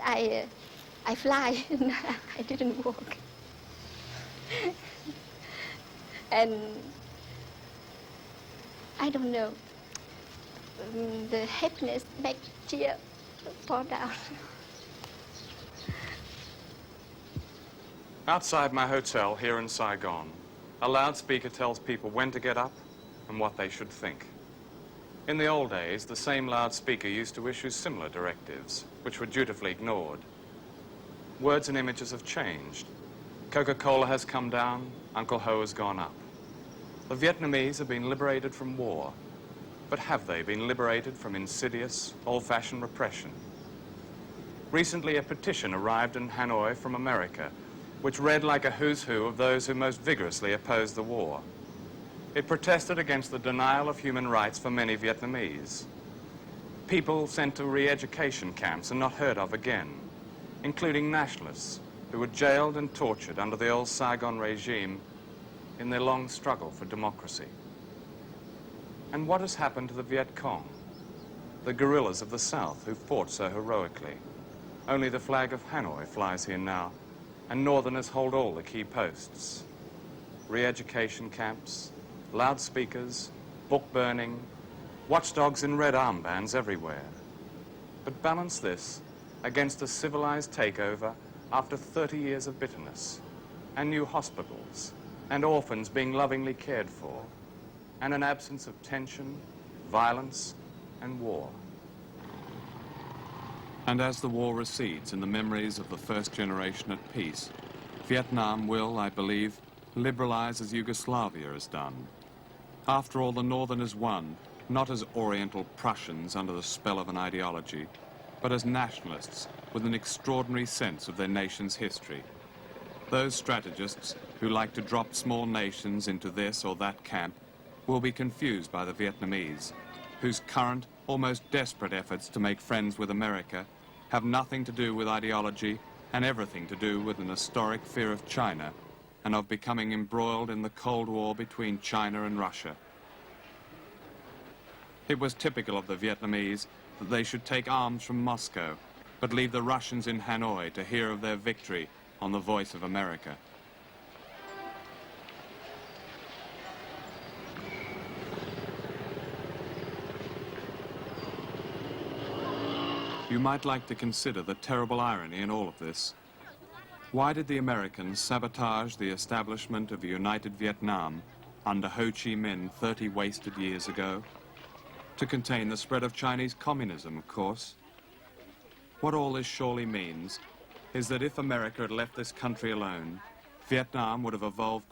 I fly. I didn't walk. And I don't know, the happiness make tear fall down. Outside my hotel here in Saigon, a loudspeaker tells people when to get up and what they should think. In the old days, the same loudspeaker used to issue similar directives, which were dutifully ignored. Words and images have changed. Coca-Cola has come down, Uncle Ho has gone up. The Vietnamese have been liberated from war, but have they been liberated from insidious, old-fashioned repression? Recently, a petition arrived in Hanoi from America, which read like a who's who of those who most vigorously opposed the war. It protested against the denial of human rights for many Vietnamese. People sent to re-education camps and not heard of again, including nationalists who were jailed and tortured under the old Saigon regime in their long struggle for democracy. And what has happened to the Viet Cong, the guerrillas of the South who fought so heroically? Only the flag of Hanoi flies here now, and Northerners hold all the key posts. Re-education camps, loudspeakers, book burning, watchdogs in red armbands everywhere. But balance this against a civilized takeover after 30 years of bitterness, and new hospitals, and orphans being lovingly cared for, and an absence of tension, violence, and war. And as the war recedes in the memories of the first generation at peace, Vietnam will, I believe, liberalize as Yugoslavia has done. After all, the Northerners won, not as Oriental Prussians under the spell of an ideology, but as nationalists with an extraordinary sense of their nation's history. Those strategists who like to drop small nations into this or that camp will be confused by the Vietnamese, whose current, almost desperate efforts to make friends with America have nothing to do with ideology and everything to do with an historic fear of China and of becoming embroiled in the Cold War between China and Russia. It was typical of the Vietnamese that they should take arms from Moscow, but leave the Russians in Hanoi to hear of their victory on the voice of America. You might like to consider the terrible irony in all of this. Why did the Americans sabotage the establishment of a united Vietnam under Ho Chi Minh 30 wasted years ago? To contain the spread of Chinese communism, of course. What all this surely means is that if America had left this country alone, Vietnam would have evolved